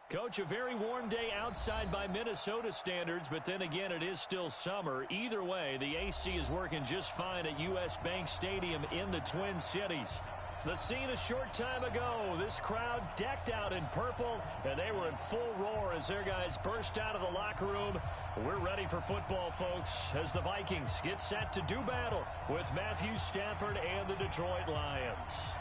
Coach, a very warm day outside by Minnesota standards, but then again, it is still summer. Either way, the AC is working just fine at U.S. Bank Stadium in the Twin Cities. The scene a short time ago, this crowd decked out in purple, and they were in full roar as their guys burst out of the locker room. We're ready for football, folks, as the Vikings get set to do battle with Matthew Stafford and the Detroit Lions.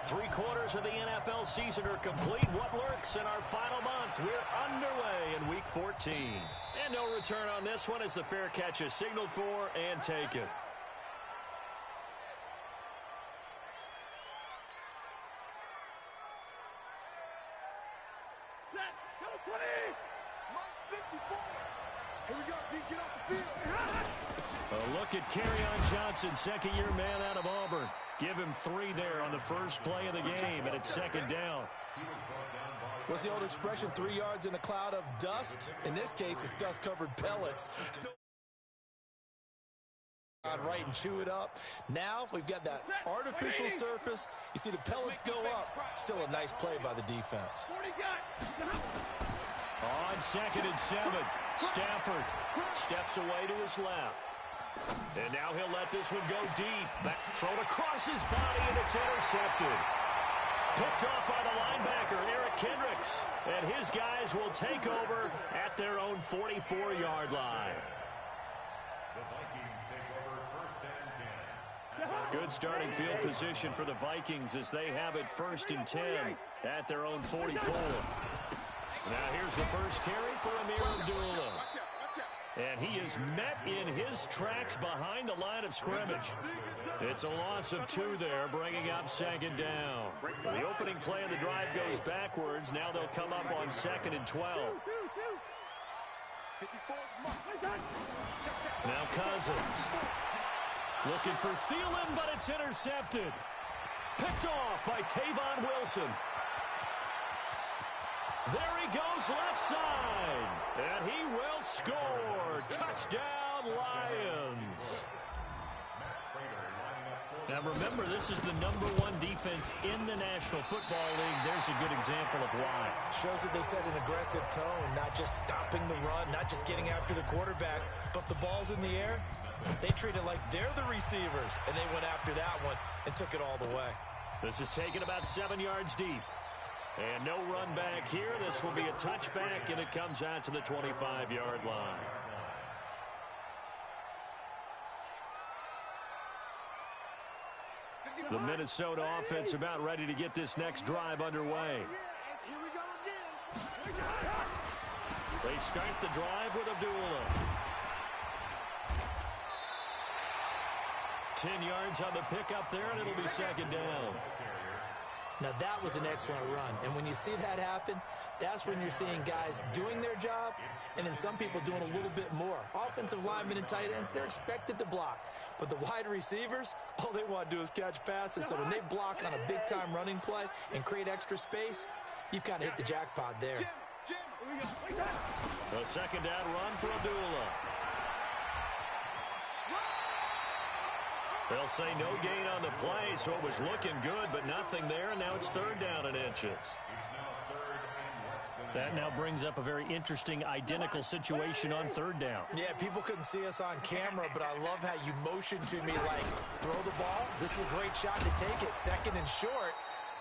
Three-quarters of the NFL season are complete. What lurks in our final month? We're underway in Week 14. And no return on this one as the fair catch is signaled for and taken. Set, go 20! Mark 54! Here we go, D, get off the field! A look at Kerryon Johnson, second-year man out of Auburn. Give him 3 there on the first play of the game, and it's second down. What's the old expression, 3 yards in a cloud of dust? In this case, it's dust-covered pellets. Right and chew it up. Now we've got that artificial surface. You see the pellets go up. Still a nice play by the defense. On 2nd and 7, Stafford steps away to his left. And now he'll let this one go deep. Back thrown across his body, and it's intercepted. Picked off by the linebacker, Eric Kendricks. And his guys will take over at their own 44-yard line. The Vikings take over 1st and 10. Good starting field position for the Vikings as they have it 1st and 10 at their own 44. Now here's the first carry for Amir Abdullah. And he is met in his tracks behind the line of scrimmage. It's a loss of 2 there, bringing up 2nd down. The opening play of the drive goes backwards. Now they'll come up on 2nd and 12. Now Cousins. Looking for Thielen, but it's intercepted. Picked off by Tavon Wilson. There he goes left side, and he will score. Touchdown, Lions. Now remember, this is the #1 defense in the National Football League. There's a good example of why. Shows that they set an aggressive tone, not just stopping the run, not just getting after the quarterback, but the ball's in the air. They treat it like they're the receivers, and they went after that one and took it all the way. This is taken about 7 yards deep. And no run back here. This will be a touchback, and it comes out to the 25-yard line. The Minnesota offense about ready to get this next drive underway. They start the drive with Abdullah. 10 yards on the pickup there, and it'll be 2nd down. Now, that was an excellent run. And when you see that happen, that's when you're seeing guys doing their job and then some people doing a little bit more. Offensive linemen and tight ends, they're expected to block. But the wide receivers, all they want to do is catch passes. So when they block on a big-time running play and create extra space, you've kind of hit the jackpot there. A 2nd down run for Abdullah. They'll say no gain on the play, so it was looking good, but nothing there. Now it's 3rd down and inches. That now brings up a very interesting identical situation on 3rd down. Yeah, people couldn't see us on camera, but I love how you motioned to me like, throw the ball. This is a great shot to take it. 2nd and short.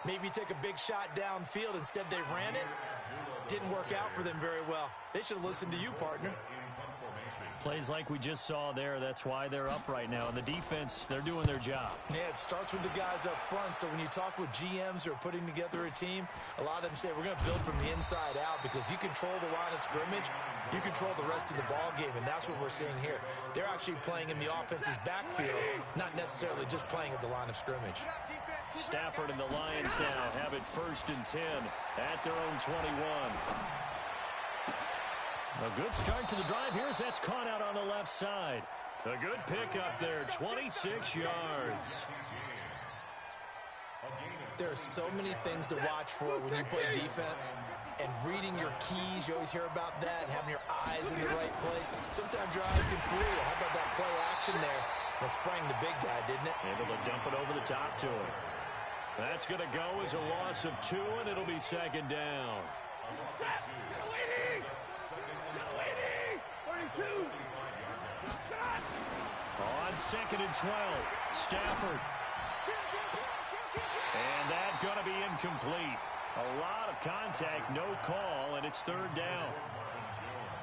Maybe take a big shot downfield. Instead, they ran it. Didn't work out for them very well. They should have listened to you, partner. Plays like we just saw there, that's why they're up right now. And the defense, they're doing their job. Yeah, it starts with the guys up front. So when you talk with GMs who are putting together a team, a lot of them say we're going to build from the inside out, because if you control the line of scrimmage, you control the rest of the ball game, and that's what we're seeing here. They're actually playing in the offense's backfield, not necessarily just playing at the line of scrimmage. Stafford and the Lions now have it 1st and 10 at their own 21. A good start to the drive here as that's caught out on the left side. A good pickup there, 26 yards. A gain of There are so many things to watch for when you play defense. And reading your keys, you always hear about that, and having your eyes in the right place. Sometimes your eyes can fool you. How about that play action there? That sprang the big guy, didn't it? Able to dump it over the top to him. That's going to go as a loss of 2, and it'll be second down. On 2nd and 12, Stafford. And that's going to be incomplete. A lot of contact, no call, and it's 3rd down.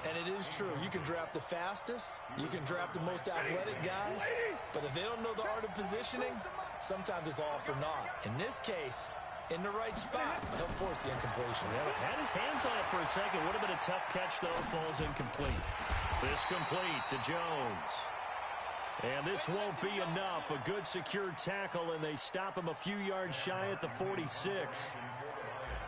And it is true. You can draft the fastest. You can draft the most athletic guys. But if they don't know the art of positioning, sometimes it's all for naught. In this case, in the right spot, he'll force the incompletion. Yeah, had his hands on it for a second. Would have been a tough catch, though. Falls incomplete. This complete to Jones. And this won't be enough. A good secure tackle, and they stop him a few yards shy at the 46.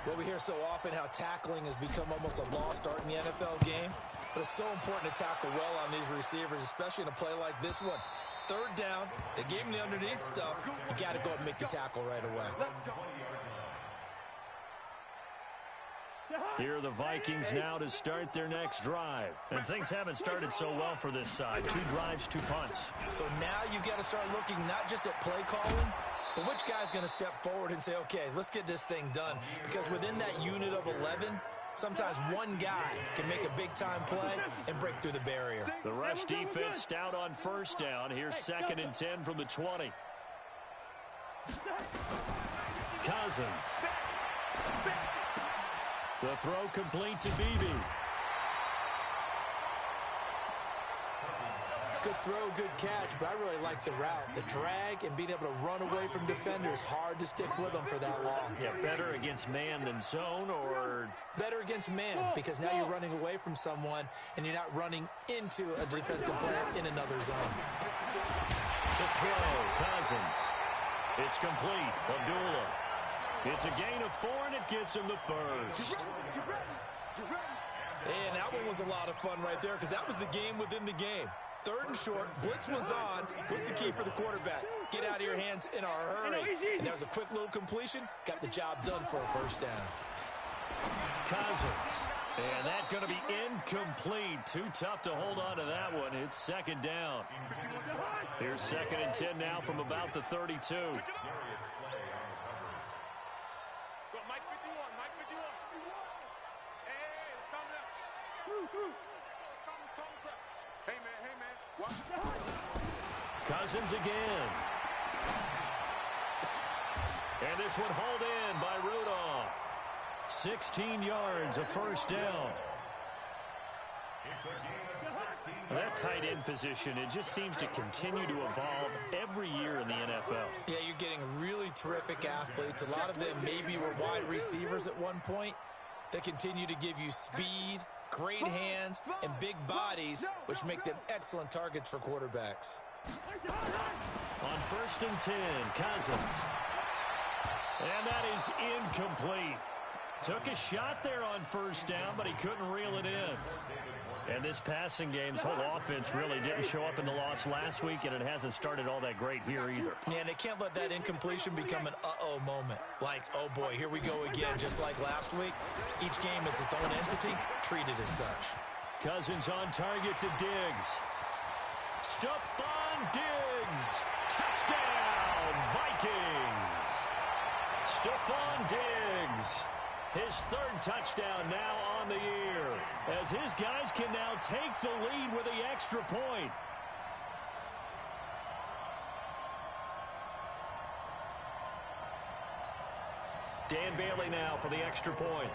Well, we hear so often how tackling has become almost a lost art in the NFL game. But it's so important to tackle well on these receivers, especially in a play like this one. 3rd down, they gave him the underneath stuff. You got to go and make the tackle right away. Here are the Vikings now to start their next drive. And things haven't started so well for this side. 2 drives, 2 punts. So now you've got to start looking not just at play calling, but which guy's going to step forward and say, okay, let's get this thing done. Because within that unit of 11, sometimes one guy can make a big-time play and break through the barrier. The rush defense stout on 1st down. Here's 2nd and 10 from the 20. Cousins. The throw complete to Beebe. Good throw, good catch, but I really like the route. The drag and being able to run away from defenders, hard to stick with them for that long. Yeah, better against man than zone, or? Better against man, because now you're running away from someone and you're not running into a defensive player in another zone. To throw, Cousins. It's complete. Abdullah. It's a gain of 4, and it gets him the 1st. And that one was a lot of fun right there, because that was the game within the game. 3rd and short, blitz was on. What's the key for the quarterback? Get out of your hands in a hurry. And that was a quick little completion. Got the job done for a 1st down. Cousins. And that's going to be incomplete. Too tough to hold on to that one. It's 2nd down. Here's 2nd and 10 now from about the 32. Cousins again. And this one hauled in by Rudolph. 16 yards, a 1st down. That tight end position, it just seems to continue to evolve every year in the NFL. Yeah, you're getting really terrific athletes. A lot of them maybe were wide receivers at one point. They continue to give you speed, great hands, and big bodies, which make them excellent targets for quarterbacks. On 1st and 10, Cousins. And that is incomplete. Took a shot there on 1st down, but he couldn't reel it in. And this passing game's whole offense really didn't show up in the loss last week, and it hasn't started all that great here either. Yeah, and they can't let that incompletion become an uh-oh moment. Like, oh boy, here we go again, just like last week. Each game is its own entity, treated as such. Cousins on target to Diggs. Stephon Diggs. Touchdown, Vikings. Stephon Diggs. His 3rd touchdown now on the year, as his guys can now take the lead with the extra point. Dan Bailey now for the extra point.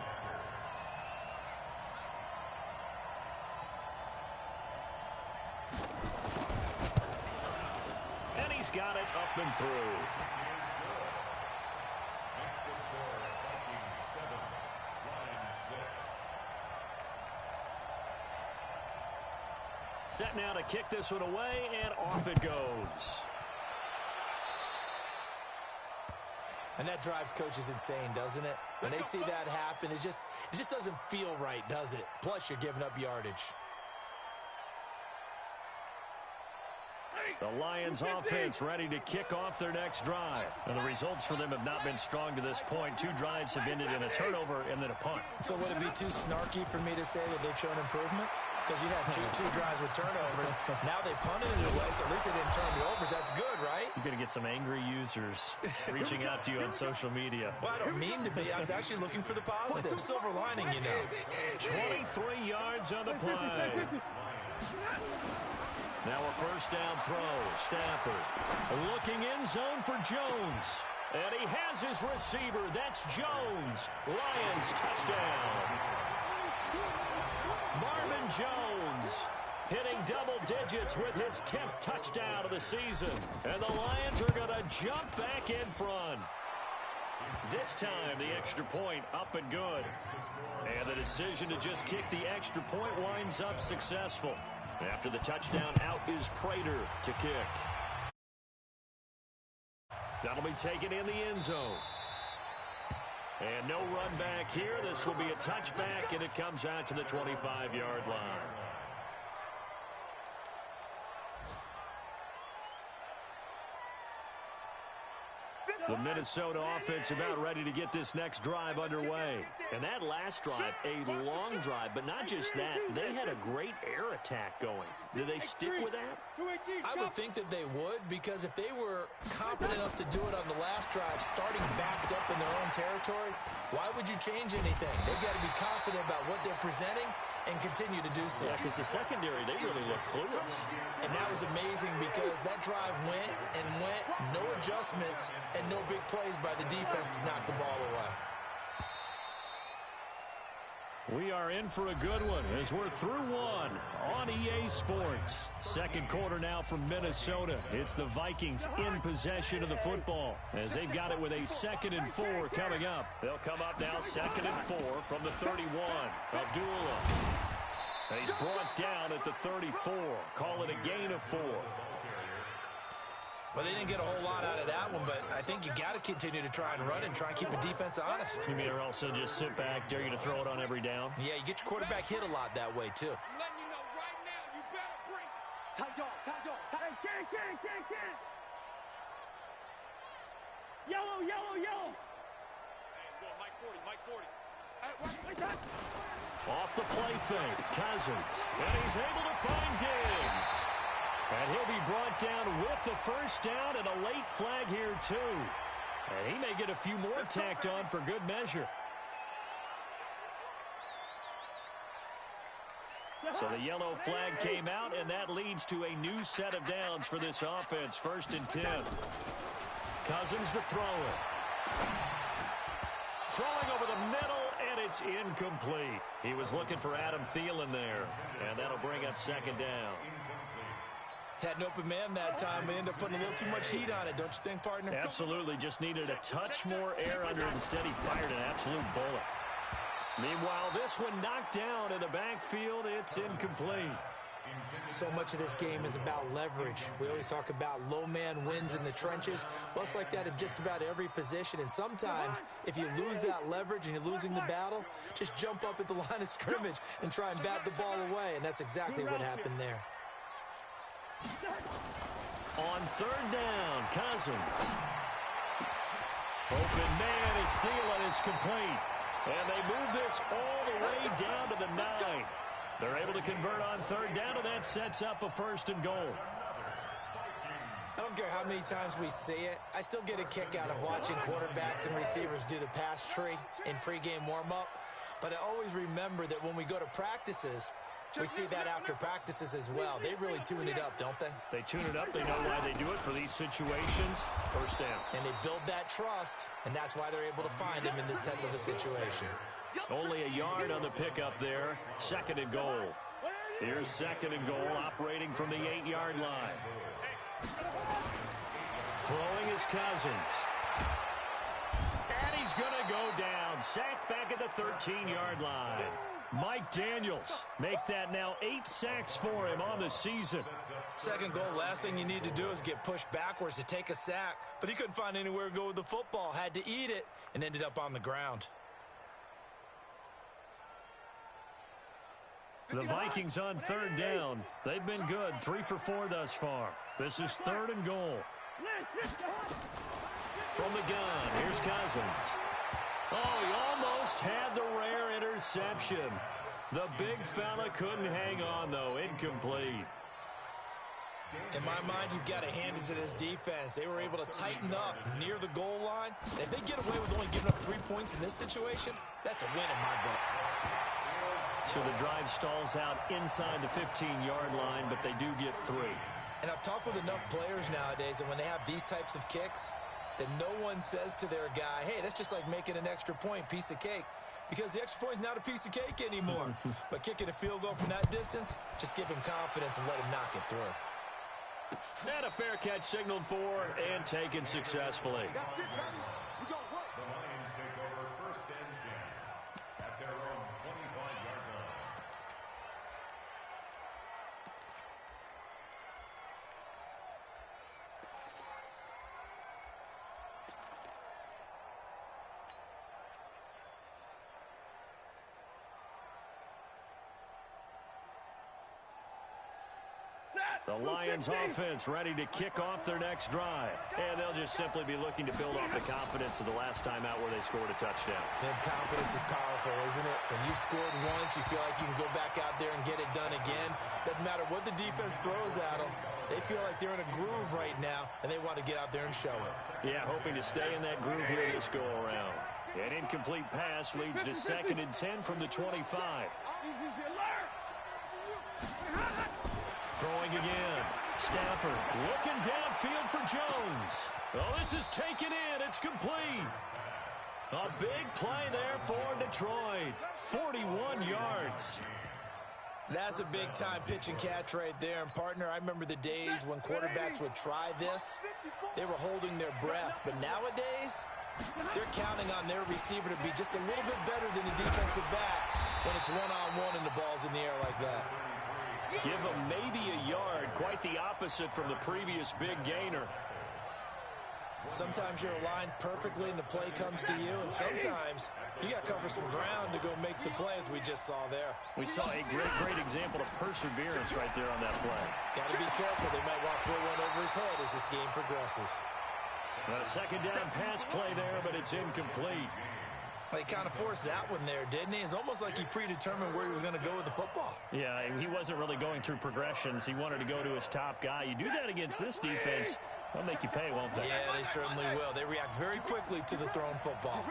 And he's got it up and through. Set now to kick this one away, and off it goes. And that drives coaches insane, doesn't it? When they see that happen, it just doesn't feel right, does it? Plus, you're giving up yardage. The Lions offense ready to kick off their next drive. And the results for them have not been strong to this point. 2 drives have ended in a turnover and then a punt. So would it be too snarky for me to say that they've shown improvement? Because you had two drives with turnovers. Now they punted it away, so at least they didn't turn the overs. That's good, right? You're going to get some angry users reaching out to you on social media. Well, I don't mean to be. I was actually looking for the positive. Silver lining, you know. 23 yards on the play. Now a first down throw. Stafford looking end zone for Jones. And he has his receiver. That's Jones. Lions touchdown. Marvin Jones hitting double digits with his 10th touchdown of the season. And the Lions are going to jump back in front. This time, the extra point up and good. And the decision to just kick the extra point winds up successful. After the touchdown, out is Prater to kick. That'll be taken in the end zone. And no run back here. This will be a touchback, and it comes out to the 25-yard line. The Minnesota offense about ready to get this next drive underway. And that last drive, a long drive, but not just that. They had a great air attack going. Do they stick with that? I would think that they would, because if they were confident enough to do it on the last drive, starting backed up in their own territory, why would you change anything? They've got to be confident about what they're presenting and continue to do so. Yeah, because the secondary, they really look clueless. And that was amazing because that drive went and went, no adjustments, and no big plays by the defense to knock the ball away. We are in for a good one as we're through one on EA Sports. Second quarter now from Minnesota. It's the Vikings in possession of the football as they've got it with a 2nd and 4 coming up. They'll come up now 2nd and 4 from the 31. Abdullah. And he's brought down at the 34. Call it a gain of 4. Well, they didn't get a whole lot out of that one, but I think you got to continue to try and run and try and keep the defense honest. You mean also just sit back, dare you to throw it on every down? Yeah, you get your quarterback hit a lot that way, too. I'm letting you know right now, you better bring. Tight dog, tight dog. Hey, get. Yellow. Hey, I'm going Mike 40. Hey, wait that. Off the play fake, Cousins. And he's able to find Diggs. And he'll be brought down with the first down and a late flag here, too. And he may get a few more tacked on for good measure. So the yellow flag came out, and that leads to a new set of downs for this offense. 1st and 10. Cousins to throw it. Throwing over the middle, and it's incomplete. He was looking for Adam Thielen there, and that'll bring up 2nd down. Had an open man that time, but ended up putting a little too much heat on it, don't you think, partner? Absolutely. Just needed a touch more air under it. Instead, he fired an absolute bullet. Meanwhile, this one knocked down in the backfield. It's incomplete. So much of this game is about leverage. We always talk about low man wins in the trenches. Well, it's like that in just about every position. And sometimes, if you lose that leverage and you're losing the battle, just jump up at the line of scrimmage and try and bat the ball away. And that's exactly what happened there. On 3rd down, Cousins. Open man is Thielen. It's complete. And they move this all the way down to the 9. They're able to convert on 3rd down, and that sets up a 1st and goal. I don't care how many times we see it. I still get a kick out of watching quarterbacks and receivers do the pass tree in pregame warm-up. But I always remember that when we go to practices, we see that after practices as well. They really tune it up, don't they? They tune it up. They know why they do it for these situations. 1st down. And they build that trust, and that's why they're able to find him in this type of a situation. Only a yard on the pickup there. 2nd and goal. Here's 2nd and goal, operating from the 8-yard line. Throwing is Cousins. And he's going to go down. Sacked back at the 13-yard line. Mike Daniels make that now 8 sacks for him on the season. 2nd goal, last thing you need to do is get pushed backwards to take a sack. But he couldn't find anywhere to go with the football, had to eat it, and ended up on the ground. The Vikings on third down. They've been good, 3 for 4 thus far. This is 3rd and goal. From the gun, here's Cousins. Oh, he almost had the rare interception. The big fella couldn't hang on, though. Incomplete. In my mind, you've got to hand it to this defense. They were able to tighten up near the goal line. If they get away with only giving up 3 points in this situation, that's a win in my book. So the drive stalls out inside the 15-yard line, but they do get 3. And I've talked with enough players nowadays, and when they have these types of kicks, that no one says to their guy, hey, that's just like making an extra point, piece of cake. Because the extra point's not a piece of cake anymore. But kicking a field goal from that distance, just give him confidence and let him knock it through. And a fair catch signaled for and taken successfully. The Lions take over 1st and 10 at their own 25-yard line. The Lions offense ready to kick off their next drive. And they'll just simply be looking to build off the confidence of the last time out where they scored a touchdown. And confidence is powerful, isn't it? When you've scored once, you feel like you can go back out there and get it done again. Doesn't matter what the defense throws at them. They feel like they're in a groove right now, and they want to get out there and show it. Yeah, hoping to stay in that groove here this go-around. An incomplete pass leads to 2nd and 10 from the 25. Throwing again. Stafford looking downfield for Jones. Oh, this is taken in. It's complete. A big play there for Detroit. 41 yards. That's a big-time pitch and catch right there. And, partner, I remember the days when quarterbacks would try this. They were holding their breath. But nowadays, they're counting on their receiver to be just a little bit better than the defensive back when it's one-on-one and the ball's in the air like that. Give them maybe a yard. Quite the opposite from the previous big gainer. Sometimes you're aligned perfectly and the play comes to you, and sometimes you got to cover some ground to go make the play, as we just saw there. We saw a great example of perseverance right there on that play. Got to be careful. They might want to throw one over his head as this game progresses. A 2nd down pass play there, but it's incomplete. He kind of forced that one there, didn't he? It's almost like he predetermined where he was going to go with the football. Yeah, he wasn't really going through progressions. He wanted to go to his top guy. You do that against this defense, they'll make you pay, won't they? Yeah, they certainly will. They react very quickly to the thrown football.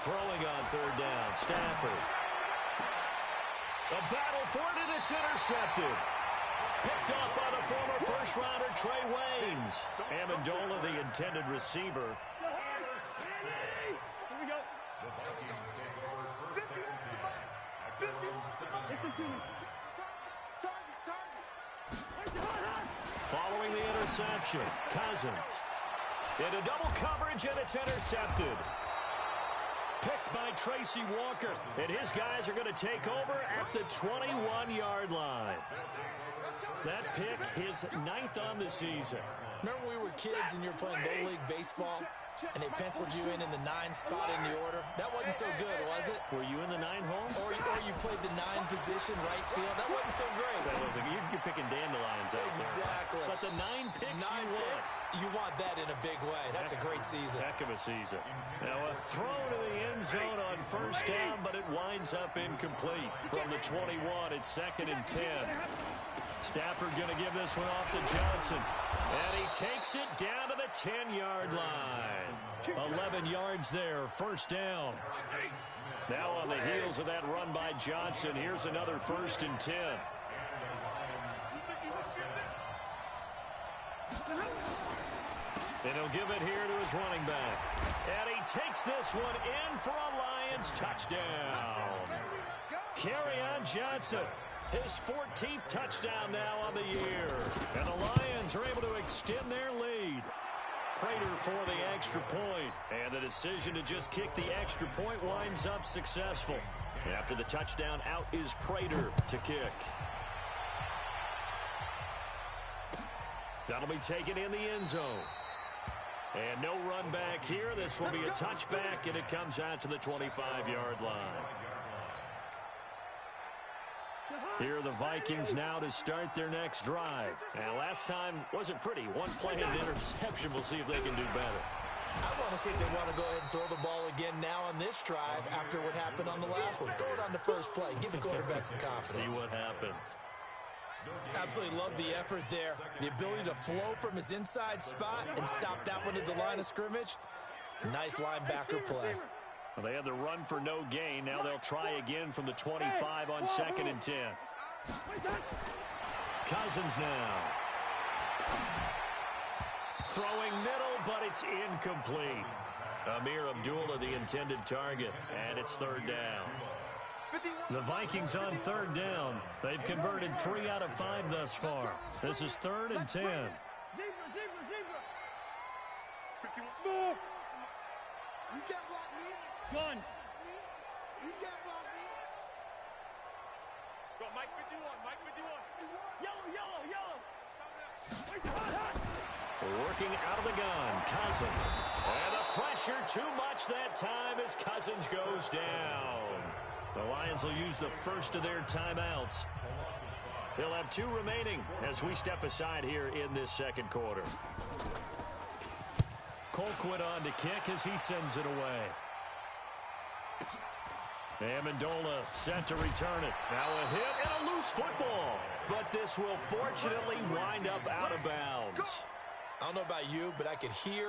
Throwing on 3rd down, Stafford. A battle for it, and it's intercepted. Picked up by the former first-rounder Trey Waynes. Amendola, the intended receiver. The Vikings take over 1st and 10 at their own 7-yard line. Following the interception, Cousins. Into double coverage, and it's intercepted. Picked by Tracy Walker. And his guys are going to take over at the 21-yard line. That pick, his 9th on the season. Remember when we were kids and you were playing Little League Baseball, and they penciled you in the 9 spot in the order? That wasn't so good, was it? Were you in the 9 hole? Or you played the 9 position right field? That wasn't so great. That wasn't. You're picking dandelions out there. Exactly. But the 9 picks 9 picks, you want that in a big way. That's a great season. Heck of a season. Now a throw to the end zone on 1st down, but it winds up incomplete. From the 21, it's 2nd and 10. Stafford going to give this one off to Johnson. And he takes it down to the 10-yard line. 11 yards there, 1st down. Now on the heels of that run by Johnson, here's another 1st and 10. And he'll give it here to his running back. And he takes this one in for a Lions touchdown. Kerryon Johnson. His 14th touchdown now on the year. And the Lions are able to extend their lead. Prater for the extra point. And the decision to just kick the extra point winds up successful. After the touchdown, out is Prater to kick. That'll be taken in the end zone. And no run back here. This will be a touchback, and it comes out to the 25-yard line. Here are the Vikings now to start their next drive. And last time wasn't pretty. One play and interception. We'll see if they can do better. I want to see if they want to go ahead and throw the ball again now on this drive after what happened on the last one. Throw it on the first play. Give the quarterback some confidence. See what happens. Absolutely love the effort there. The ability to flow from his inside spot and stop that one at the line of scrimmage. Nice linebacker play. Well, they had the run for no gain. Now they'll try again from the 25 on 2nd and 10. Cousins now. Throwing middle, but it's incomplete. Amir Abdullah, the intended target, and it's 3rd down. The Vikings on 3rd down. They've converted 3 out of 5 thus far. This is 3rd and 10. Small. You can't block me. Gun. You can't block me. Go, Mike 51. Mike 51. Yellow. Working out of the gun, Cousins. And the pressure too much that time as Cousins goes down. The Lions will use the first of their timeouts. They'll have 2 remaining as we step aside here in this 2nd quarter. Colquitt on to kick as he sends it away. Amendola set to return it. Now a hit and a loose football. But this will fortunately wind up out of bounds. I don't know about you, but I could hear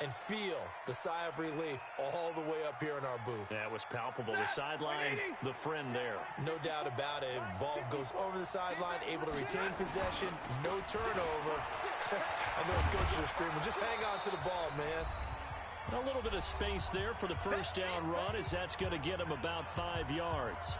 and feel the sigh of relief all the way up here in our booth. That was palpable. The sideline, the friend there. No doubt about it. Ball goes over the sideline, able to retain possession, no turnover. I know his coaches are screaming, just hang on to the ball, man. A little bit of space there for the first down run as that's going to get him about 5 yards.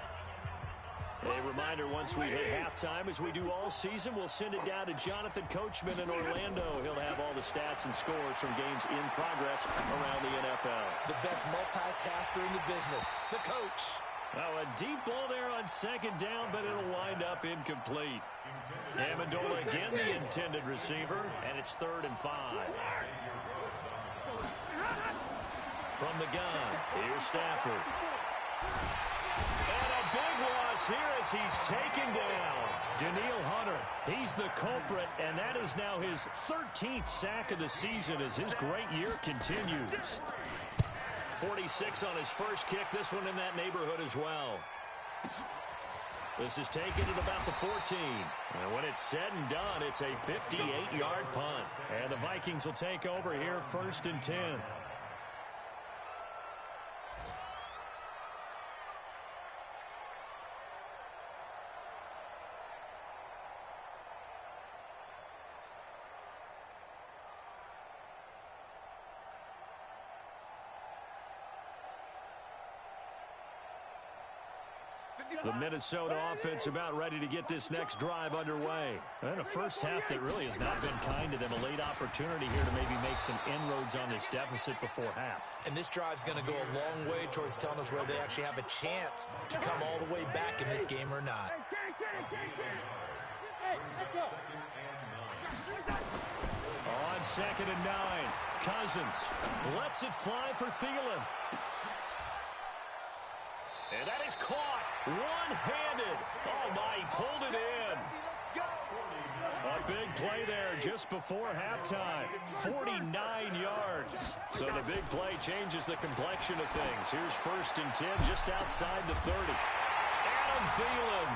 A reminder, once we hit halftime, as we do all season, we'll send it down to Jonathan Coachman in Orlando. He'll have all the stats and scores from games in progress around the NFL. The best multitasker in the business, the coach. Now a deep ball there on 2nd down, but it'll wind up incomplete. Amendola again the intended receiver, and it's 3rd and 5. From the gun, here's Stafford. And a big loss here as he's taken down. Daniil Hunter, he's the culprit, and that is now his 13th sack of the season as his great year continues. 46 on his first kick, this one in that neighborhood as well. This is taken at about the 14. And when it's said and done, it's a 58-yard punt. And the Vikings will take over here 1st and 10. The Minnesota offense about ready to get this next drive underway. And a first half that really has not been kind to them. A late opportunity here to maybe make some inroads on this deficit before half. And this drive's going to go a long way towards telling us whether they actually have a chance to come all the way back in this game or not. On 2nd and 9, Cousins lets it fly for Thielen. And that is caught one-handed. Oh, my, he pulled it in. A big play there just before halftime. 49 yards. So the big play changes the complexion of things. Here's 1st and 10 just outside the 30. Adam Thielen,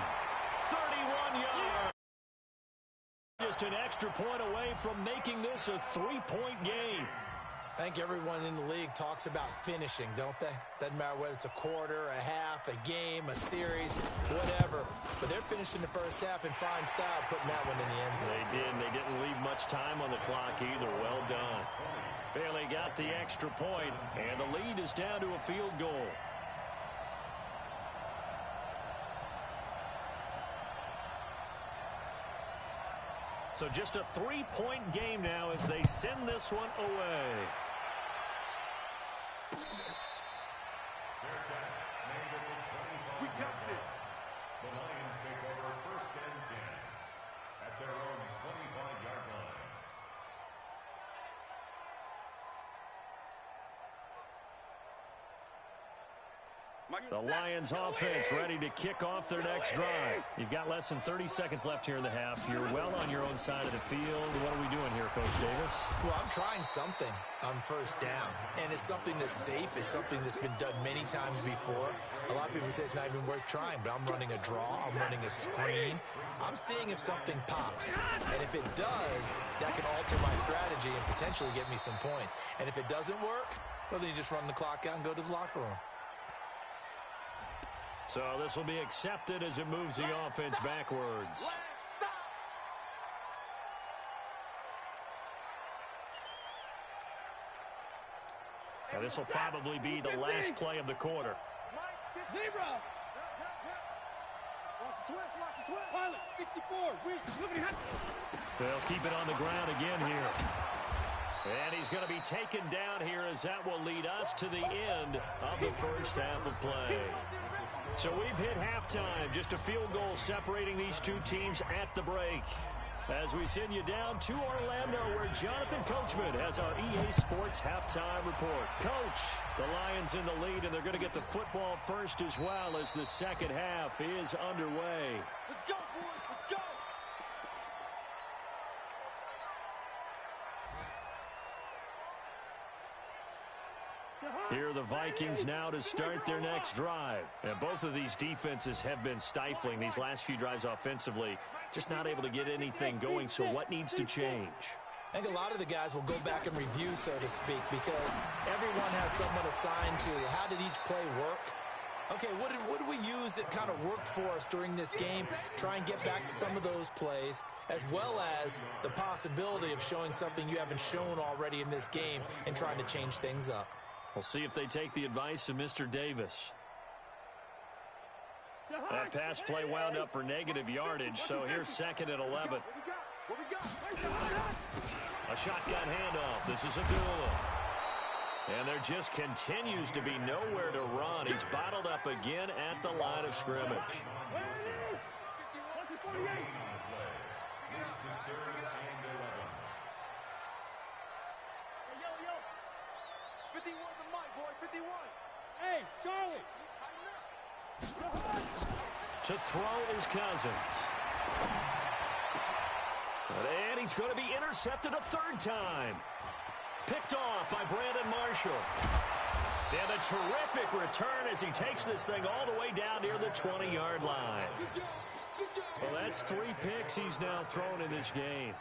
31 yards. Just an extra point away from making this a 3-point game. I think everyone in the league talks about finishing, don't they? Doesn't matter whether it's a quarter, a half, a game, a series, whatever. But they're finishing the first half in fine style, putting that one in the end zone. They did. They didn't leave much time on the clock either. Well done. Bailey got the extra point, and the lead is down to a field goal. So just a 3-point game now as they send this one away. We got this. The Lions take over 1st and 10 at their own 25-yard line. The Lions offense ready to kick off their next drive. You've got less than 30 seconds left here in the half. You're well on your own side of the field. What are we doing here, Coach Davis? Well, I'm trying something on first down, and it's something that's safe. It's something that's been done many times before. A lot of people say it's not even worth trying, but I'm running a draw. I'm running a screen. I'm seeing if something pops, and if it does, that can alter my strategy and potentially get me some points. And if it doesn't work, well, then you just run the clock out and go to the locker room. So this will be accepted as it moves the offense backwards. Now this will probably be the last play of the quarter. Zebra. Watch the twist, watch the twist. Pilot, 64, They'll keep it on the ground again here. And he's going to be taken down here as that will lead us to the end of the first half of play. So we've hit halftime, just a field goal separating these two teams at the break. As we send you down to Orlando, where Jonathan Coachman has our EA Sports halftime report. Coach, the Lions in the lead, and they're going to get the football first as well as the second half is underway. Let's go, boys, let's go. Here are the Vikings now to start their next drive. And both of these defenses have been stifling these last few drives offensively. Just not able to get anything going, so what needs to change? I think a lot of the guys will go back and review, so to speak, because everyone has someone assigned to how did each play work. Okay, what did we use that kind of worked for us during this game? Try and get back to some of those plays, as well as the possibility of showing something you haven't shown already in this game and trying to change things up. We'll see if they take the advice of Mr. Davis. That pass play wound up for negative yardage, so here's second and 11. A shotgun handoff. This is Abdullah. And there just continues to be nowhere to run. He's bottled up again at the line of scrimmage. Hey, Charlie. To throw is Cousins. And he's going to be intercepted a third time. Picked off by Brandon Marshall. And a terrific return as he takes this thing all the way down near the 20-yard line. Well, that's 3 picks he's now thrown in this game.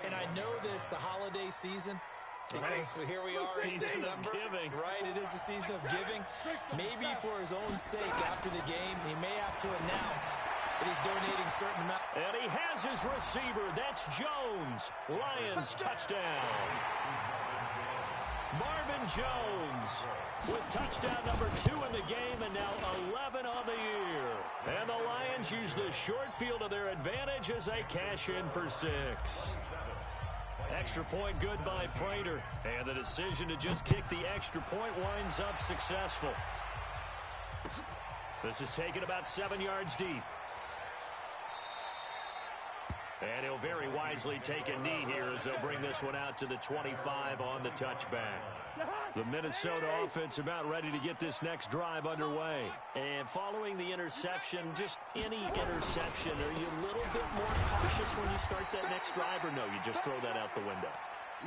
And I know this, the holiday season, because here we are in December, right? It is the season of giving. Maybe for his own sake, after the game, he may have to announce that he's donating a certain amount. And he has his receiver. That's Jones. Lions touchdown. Marvin Jones with touchdown number 2 in the game, and now 11 on the year. And the Lions use the short field to their advantage as they cash in for 6. Extra point good by Prater. And the decision to just kick the extra point winds up successful. This is taken about 7 yards deep. And he'll very wisely take a knee here as they'll bring this one out to the 25 on the touchback. The Minnesota offense about ready to get this next drive underway. And following the interception, just any interception, are you a little bit more cautious when you start that next drive, or no, you just throw that out the window?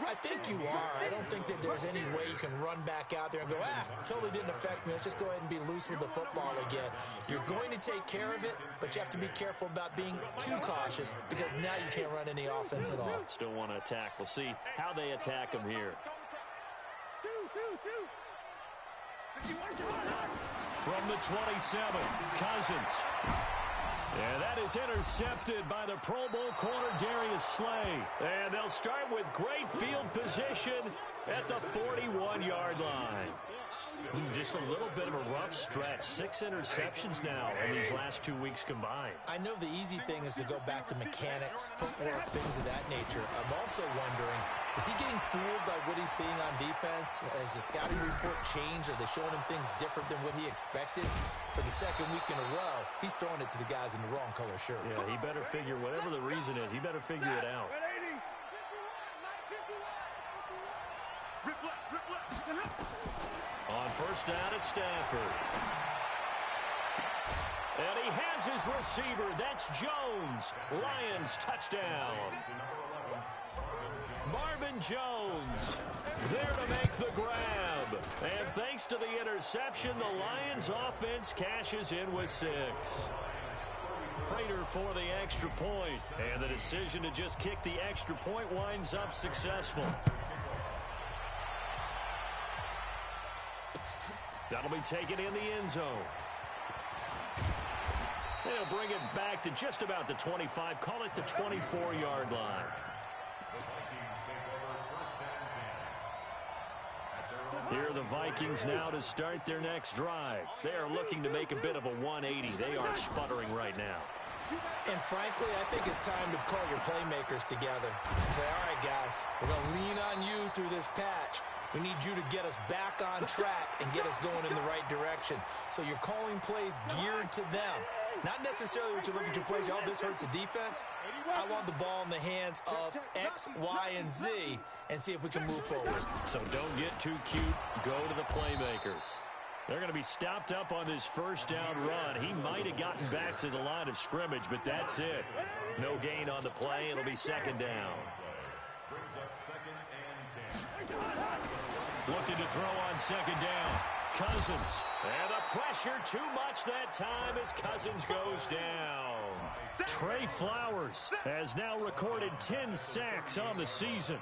I think you are. I don't think that there's any way you can run back out there and go, totally didn't affect me. Let's just go ahead and be loose with the football again. You're going to take care of it, but you have to be careful about being too cautious because now you can't run any offense at all. Still want to attack. We'll see how they attack him here. From the 27, Cousins. And that is intercepted by the Pro Bowl corner, Darius Slay. And they'll start with great field position at the 41-yard line. Just a little bit of a rough stretch. 6 interceptions now in these last 2 weeks combined. I know the easy thing is to go back to mechanics, footwork, things of that nature. I'm also wondering, is he getting fooled by what he's seeing on defense? Has the scouting report changed? Are they showing him things different than what he expected? For the second week in a row, he's throwing it to the guys in the wrong color shirts. Yeah, he better figure, whatever the reason is, he better figure it out. On first down at Stafford. his receiver. That's Jones. Lions touchdown. Marvin Jones there to make the grab. And thanks to the interception, the Lions offense cashes in with 6. Prater for the extra point. And the decision to just kick the extra point winds up successful. That'll be taken in the end zone. They'll bring it back to just about the 25. Call it the 24-yard line. Here are the Vikings now to start their next drive. They are looking to make a bit of a 180. They are sputtering right now. And frankly, I think it's time to call your playmakers together and say, all right, guys, we're going to lean on you through this patch. We need you to get us back on track and get us going in the right direction. So you're calling plays geared to them. Not necessarily what you're looking to plays. Oh, this hurts the defense. I want the ball in the hands of X, Y, and Z and see if we can move forward. So don't get too cute. Go to the playmakers. They're going to be stopped up on this first down run. He might have gotten back to the line of scrimmage, but that's it. No gain on the play. It'll be second down. Looking to throw on second down. Cousins. And the pressure too much that time as Cousins goes down. Trey Flowers has now recorded 10 sacks on the season.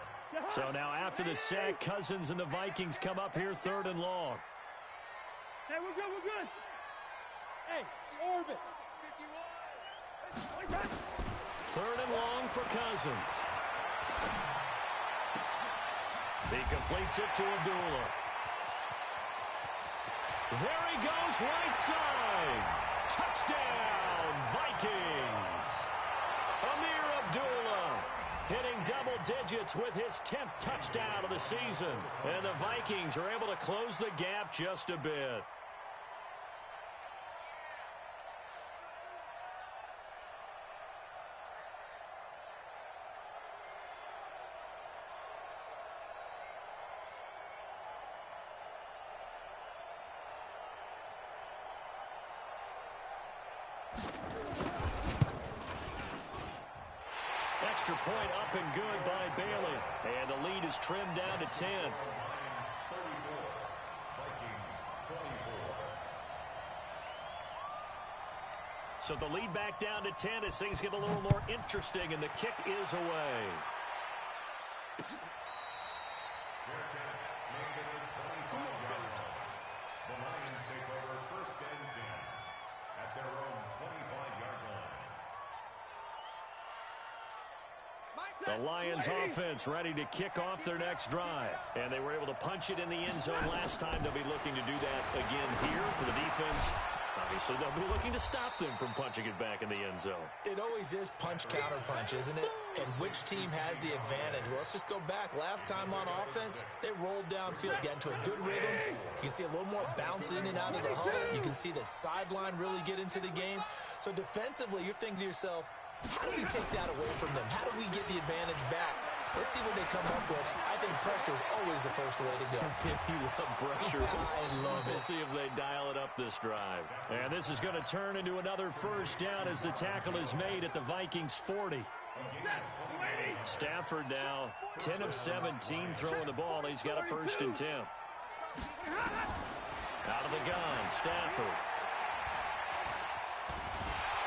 So now after the sack, Cousins and the Vikings come up here 3rd and long. Hey, we're good, we're good. Hey, orbit. 3rd and long for Cousins. He completes it to Abdullah. There he goes, right side. Touchdown, Vikings. Amir Abdullah hitting double digits with his 10th touchdown of the season. And the Vikings are able to close the gap just a bit. Extra point up and good by Bailey. And the lead is trimmed down to 10. So the lead back down to 10 as things get a little more interesting, and the kick is away. The Lions offense ready to kick off their next drive. And they were able to punch it in the end zone last time. They'll be looking to do that again here for the defense. Obviously, they'll be looking to stop them from punching it back in the end zone. It always is punch-counter-punch, isn't it? And which team has the advantage? Well, let's just go back. Last time on offense, they rolled downfield, got into a good rhythm. You can see a little more bounce in and out of the huddle. You can see the sideline really get into the game. So defensively, you're thinking to yourself, how do we take that away from them? How do we get the advantage back? Let's see what they come up with. I think pressure is always the first way to go. You love pressure. I love it. We'll see if they dial it up this drive. And this is going to turn into another first down as the tackle is made at the Vikings 40. Stafford now 10 of 17 throwing the ball. He's got a 1st and 10. Out of the gun, Stafford.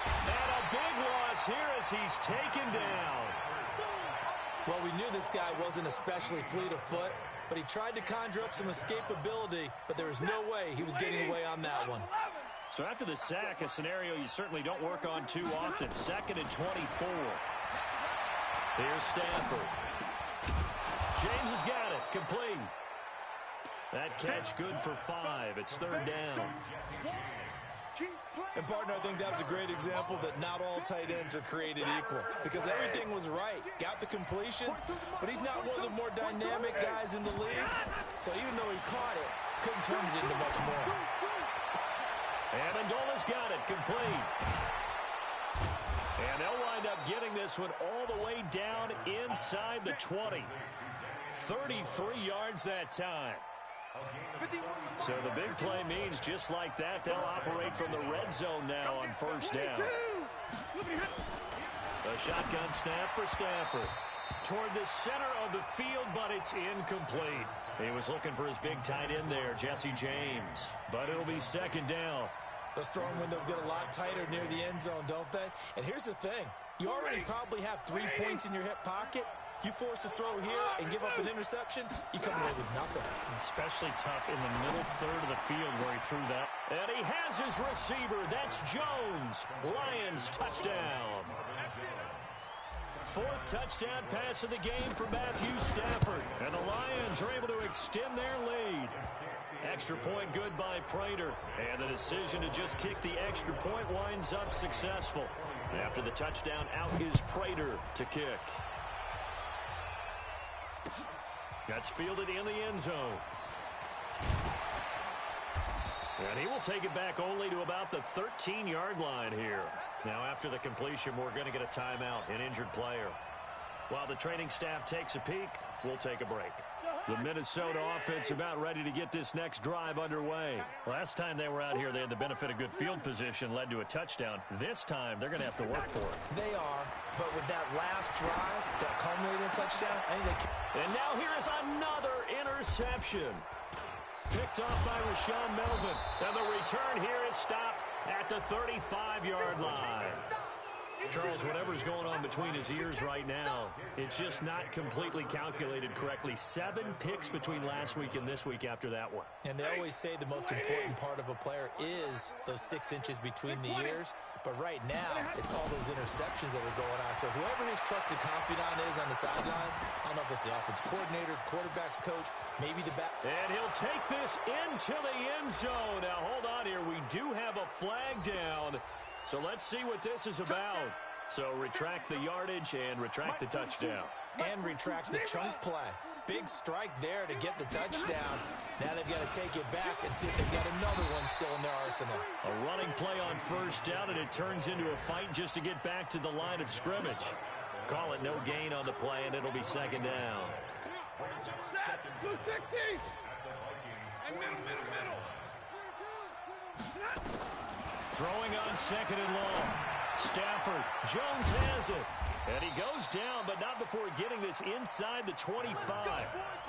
And a big loss here as he's taken down. Well, we knew this guy wasn't especially fleet of foot, but he tried to conjure up some escapability, but there was no way he was getting away on that one. So after the sack, a scenario you certainly don't work on too often. 2nd and 24. Here's Stafford. James has got it. Complete. That catch good for 5. It's 3rd down. And, partner, I think that's a great example that not all tight ends are created equal because everything was right. Got the completion, but he's not one of the more dynamic guys in the league. So even though he caught it, couldn't turn it into much more. And Amendola's got it. Complete. And they'll wind up getting this one all the way down inside the 20. 33 yards that time. So the big play means just like that, they'll operate from the red zone now on first down. A shotgun snap for Stafford. Toward the center of the field, but it's incomplete. He was looking for his big tight end there, Jesse James. But it'll be second down. Those throwing windows get a lot tighter near the end zone, don't they? And here's the thing. You already probably have 3 points in your hip pocket. You force a throw here and give up an interception, you come away with nothing. Especially tough in the middle third of the field where he threw that. And he has his receiver. That's Jones. Lions touchdown. 4th touchdown pass of the game for Matthew Stafford. And the Lions are able to extend their lead. Extra point good by Prater. And the decision to just kick the extra point winds up successful. After the touchdown, out is Prater to kick. That's fielded in the end zone. And he will take it back only to about the 13-yard line here. Now, after the completion, we're going to get a timeout, an injured player. While the training staff takes a peek, we'll take a break. The Minnesota offense about ready to get this next drive underway. Last time they were out here, they had the benefit of good field position, led to a touchdown. This time, they're going to have to work for it. They are, but with that last drive, that culminated in touchdown, I think they can. And now here is another interception. Picked off by Rashawn Melvin. And the return here is stopped at the 35-yard line. Charles, whatever's going on between his ears right now, it's just not completely calculated correctly. 7 picks between last week and this week after that one. And they always say the most important part of a player is those 6 inches between the ears. But right now, it's all those interceptions that are going on. So whoever his trusted confidant is on the sidelines, I don't know if it's the offensive coordinator, the quarterback's coach, maybe the back. And he'll take this into the end zone. Now, hold on here. We do have a flag down. So let's see what this is about. So retract the yardage and retract the touchdown. And retract the chunk play. Big strike there to get the touchdown. Now they've got to take it back and see if they've got another one still in their arsenal. A running play on first down, and it turns into a fight just to get back to the line of scrimmage. Call it no gain on the play, and it'll be second down. 260. And middle. Throwing on second and long. Stafford. Jones has it. And he goes down, but not before getting this inside the 25.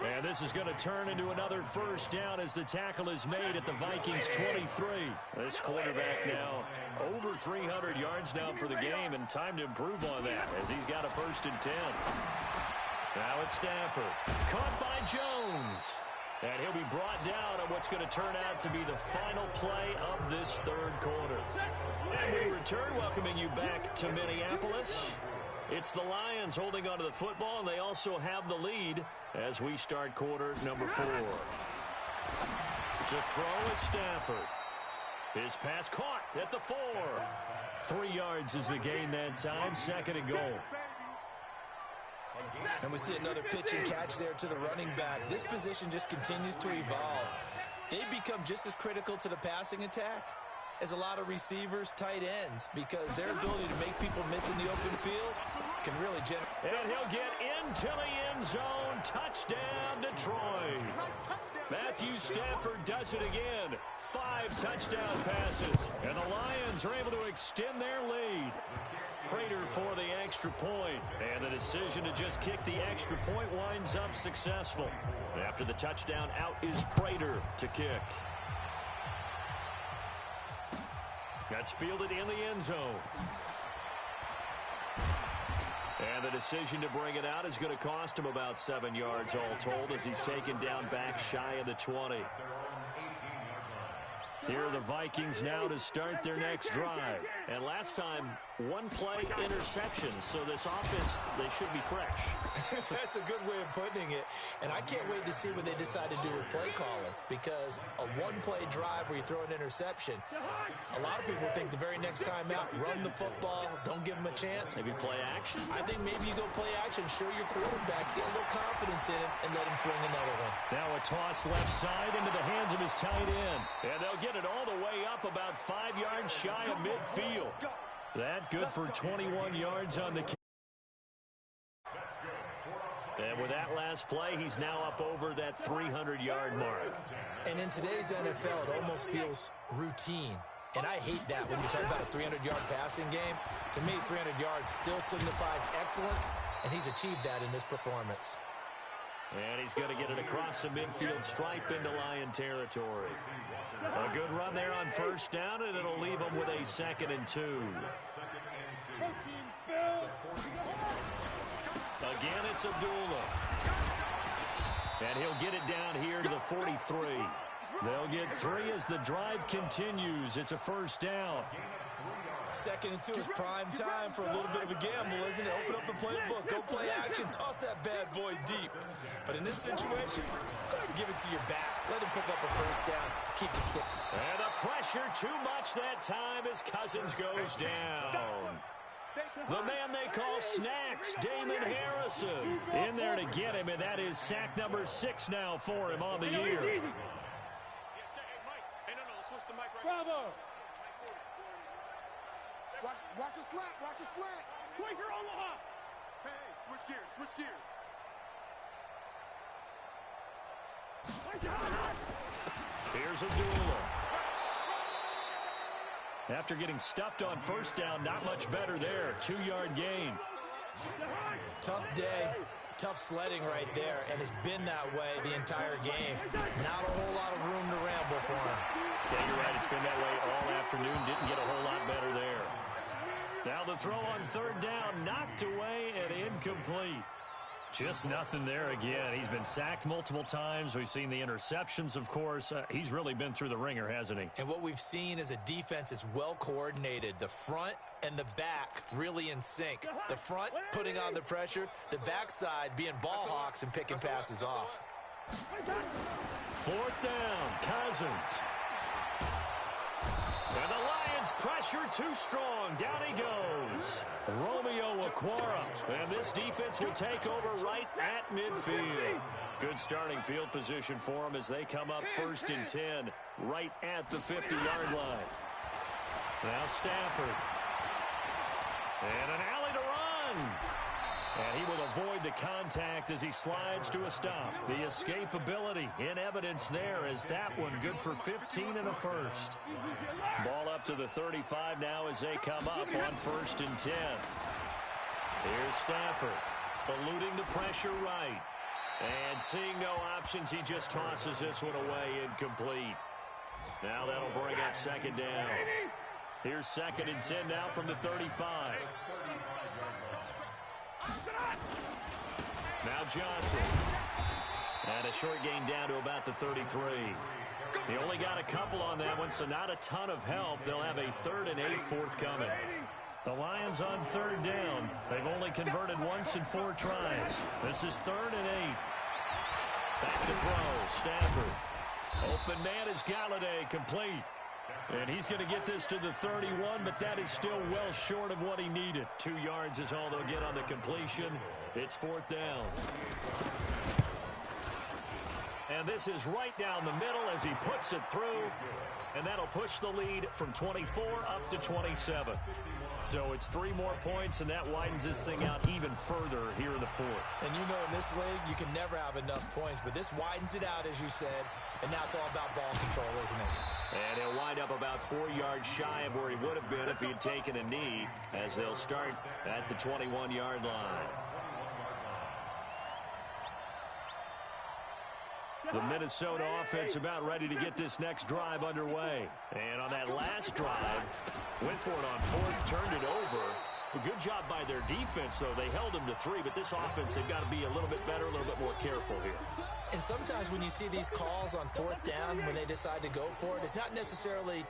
And this is going to turn into another first down as the tackle is made at the Vikings 23. This quarterback now over 300 yards now for the game, and time to improve on that as he's got a 1st and 10. Now it's Stafford. Caught by Jones. And he'll be brought down on what's going to turn out to be the final play of this third quarter. And we return, welcoming you back to Minneapolis. It's the Lions holding onto the football, and they also have the lead as we start quarter number 4. To throw is Stafford. His pass caught at the 4. 3 yards is the gain that time, 2nd and goal. And we see another pitch and catch there to the running back. This position just continues to evolve. They become just as critical to the passing attack as a lot of receivers, tight ends, because their ability to make people miss in the open field can really generate. And he'll get into the end zone. Touchdown, Detroit. Matthew Stafford does it again. 5 touchdown passes. And the Lions are able to extend their lead. Prater for the extra point. And the decision to just kick the extra point winds up successful. After the touchdown, out is Prater to kick. That's fielded in the end zone. And the decision to bring it out is going to cost him about 7 yards all told as he's taken down back shy of the 20. Here are the Vikings now to start their next drive. And last time, 1 play interception. So this offense, they should be fresh. That's a good way of putting it. And I can't wait to see what they decide to do with play calling. Because a 1-play drive where you throw an interception, a lot of people think the very next time out, run the football, don't give them a chance. Maybe play action? I think maybe you go play action, show your quarterback, get a little confidence in him, and let him fling another one. Now a toss left side into the hands of his tight end. And they'll get it all the way up about 5 yards shy of midfield. That good for 21 yards on the kick. And with that last last play. He's now up over that 300-yard mark. And in today's NFL, it almost feels routine. And I hate that when you talk about a 300-yard passing game. To me, 300 yards still signifies excellence, and he's achieved that in this performance. And he's going to get it across the midfield stripe into Lion territory. A good run there on first down, and it'll leave him with a 2nd and 2. Again, it's Abdullah. And he'll get it down here to the 43. They'll get 3 as the drive continues. It's a first down. 2nd and 2 is prime time for a little bit of a gamble, isn't it? Open up the playbook, go play action, toss that bad boy deep. But in this situation, go ahead and give it to your back. Let him pick up a first down, keep the stick. And the pressure too much that time as Cousins goes down. The man they call Snacks, Damon Harrison, in there to get him, and that is sack number 6 now for him on the year. Bravo! Watch a slant, watch a slant. Quaker Omaha. Hey, switch gears. Here's Abdullah. After getting stuffed on first down, not much better there. 2-yard gain. Tough day, tough sledding right there, and it's been that way the entire game. Not a whole lot of room to ramble for him. Yeah, you're right. It's been that way all afternoon. Didn't get a whole lot better there. Now the throw on 3rd down, knocked away and incomplete. Just nothing there again. He's been sacked multiple times. We've seen the interceptions, of course. He's really been through the ringer, hasn't he? And what we've seen is a defense that's well coordinated. The front and the back really in sync. The front putting on the pressure, the backside being ball hawks and picking passes off. 4th down, Cousins. And the Lions pressure too strong. Down he goes. Romeo Okwara. And this defense will take over right at midfield. Good starting field position for them as they come up 1st and 10 right at the 50-yard line. Now Stafford. And an alley to run. And he will avoid the contact as he slides to a stop. The escapability in evidence there as that one good for 15 and a first. Ball up to the 35 now as they come up on 1st and 10. Here's Stafford eluding the pressure right. And seeing no options, he just tosses this one away incomplete. Now that'll bring up 2nd down. Here's 2nd and 10 now from the 35. Now Johnson. And a short gain down to about the 33. He only got a couple on that one, so not a ton of help. They'll have a 3rd and 8 forthcoming. The Lions on 3rd down. They've only converted once in 4 tries. This is 3rd and 8. Back to throw. Stafford. Open man is Galladay, complete. And he's going to get this to the 31, but that is still well short of what he needed. 2 yards is all they'll get on the completion. It's 4th down. And this is right down the middle as he puts it through. And that'll push the lead from 24 up to 27. So it's 3 more points, and that widens this thing out even further here in the 4th. And you know in this league, you can never have enough points, but this widens it out, as you said, and now it's all about ball control, isn't it? And he'll wind up about 4 yards shy of where he would have been if he had taken a knee, as they'll start at the 21-yard line. The Minnesota offense about ready to get this next drive underway. And on that last drive, went for it on 4th, turned it over. A good job by their defense, though. They held him to 3, but this offense, they've got to be a little bit better, a little bit more careful here. And sometimes when you see these calls on 4th down, when they decide to go for it, it's not necessarily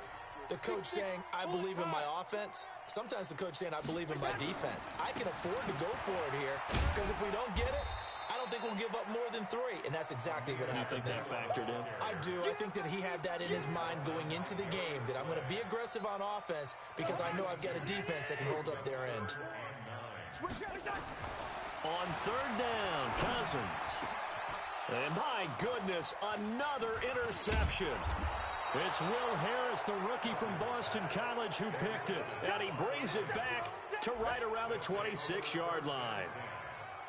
the coach saying, I believe in my offense. Sometimes the coach saying, I believe in my defense. I can afford to go for it here, because if we don't get it, I don't think we'll give up more than 3, and that's exactly what happened there. You think that factored in? I do. I think that he had that in his mind going into the game, that I'm going to be aggressive on offense because I know I've got a defense that can hold up their end. On 3rd down, Cousins. And my goodness, another interception. It's Will Harris, the rookie from Boston College, who picked it. And he brings it back to right around the 26-yard line.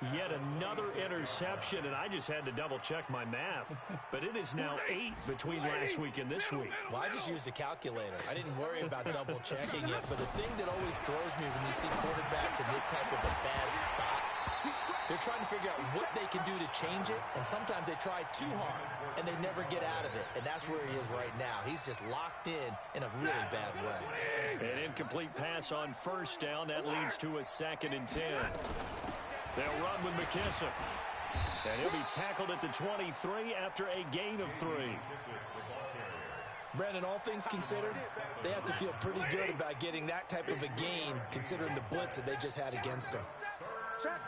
Yet another interception, and I just had to double-check my math. But it is now 8 between last week and this week. Well, I just used a calculator. I didn't worry about double-checking it. But the thing that always throws me when you see quarterbacks in this type of a bad spot, they're trying to figure out what they can do to change it, and sometimes they try too hard, and they never get out of it. And that's where he is right now. He's just locked in a really bad way. An incomplete pass on first down. That leads to a 2nd and 10. They'll run with McKissick. And he'll be tackled at the 23 after a gain of 3. Brandon, all things considered, they have to feel pretty good about getting that type of a gain, considering the blitz that they just had against them. Check.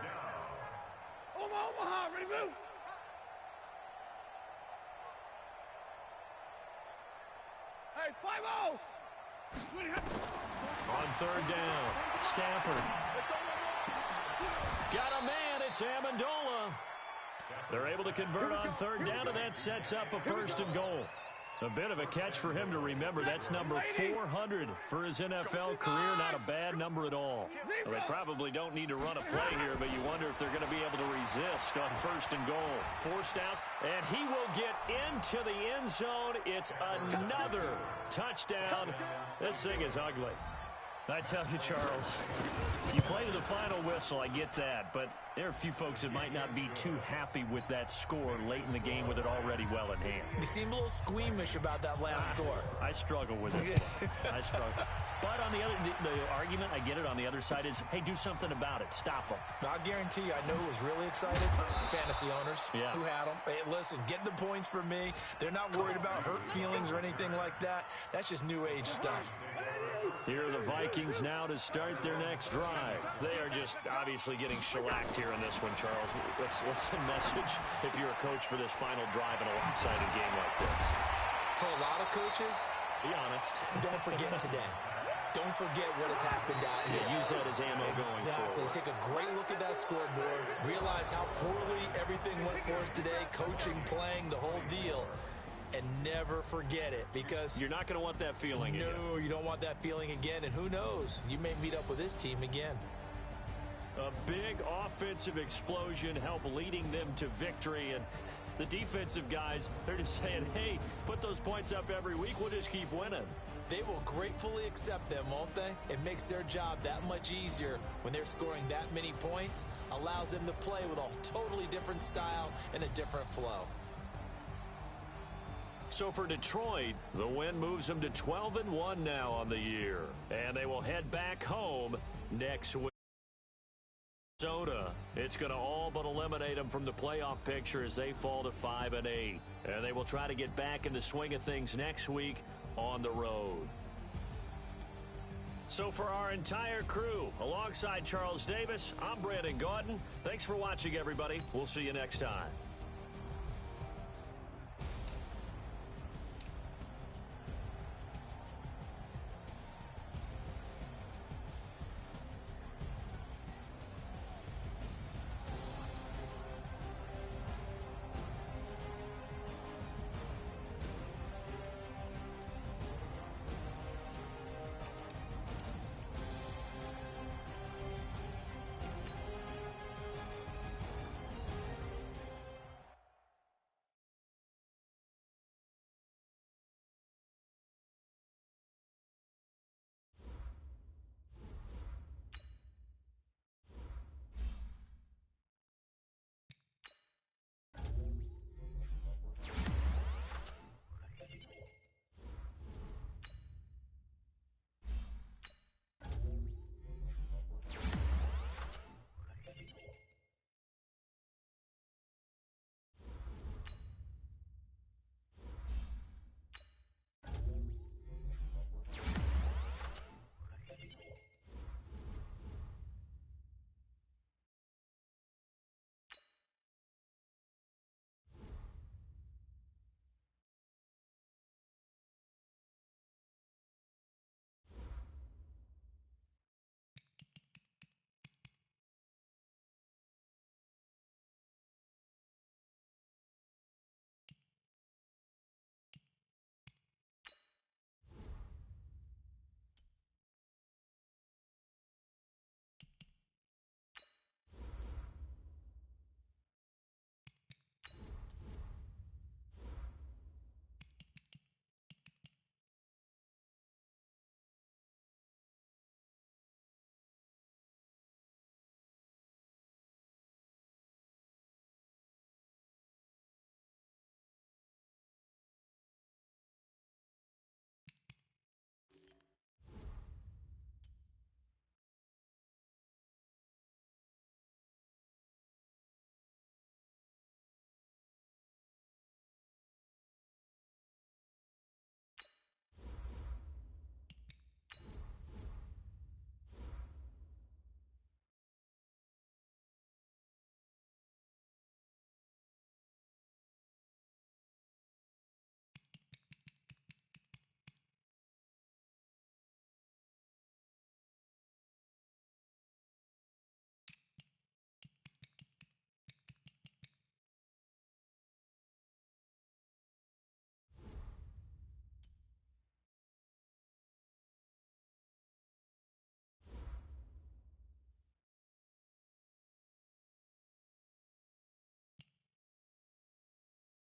Omaha, ready, move. Hey, 5-0. On 3rd down, Stafford. Got a man, it's Amendola. They're able to convert on 3rd down, and that sets up a 1st and goal. A bit of a catch for him to remember. That's number 400 for his NFL career. Not a bad number at all. Well, they probably don't need to run a play here, but you wonder if they're going to be able to resist on 1st and goal. Forced out, and he will get into the end zone. It's another touchdown. This thing is ugly. I tell you, Charles, you play to the final whistle, I get that, but there are a few folks that might not be too happy with that score late in the game with it already well in hand. You seem a little squeamish about that last score. I struggle with it. I struggle. But on the other, the argument, I get it, on the other side is, hey, do something about it. Stop them. I'll guarantee you, I know who was really excited. Fantasy owners who had them. Hey, listen, get the points for me. They're not worried about hurt feelings or anything like that. That's just new age stuff. Here are the Vikings now to start their next drive. They are just obviously getting shellacked here in this one, Charles. What's the message if you're a coach for this final drive in a lopsided game like this? For a lot of coaches, be honest. Don't forget today. Don't forget what has happened out here. Use that as ammo going forward. Exactly. Take a great look at that scoreboard. Realize how poorly everything went for us today. Coaching, playing, the whole deal. And never forget it, because you're not going to want that feeling again. No, you don't want that feeling again. And who knows? You may meet up with this team again. A big offensive explosion helped leading them to victory. And the defensive guys, they're just saying, hey, put those points up every week. We'll just keep winning. They will gratefully accept them, won't they? It makes their job that much easier when they're scoring that many points. Allows them to play with a totally different style and a different flow. So for Detroit, the win moves them to 12-1 now on the year. And they will head back home next week. Minnesota, it's going to all but eliminate them from the playoff picture as they fall to 5-8. And they will try to get back in the swing of things next week on the road. So for our entire crew, alongside Charles Davis, I'm Brandon Gaudin. Thanks for watching, everybody. We'll see you next time.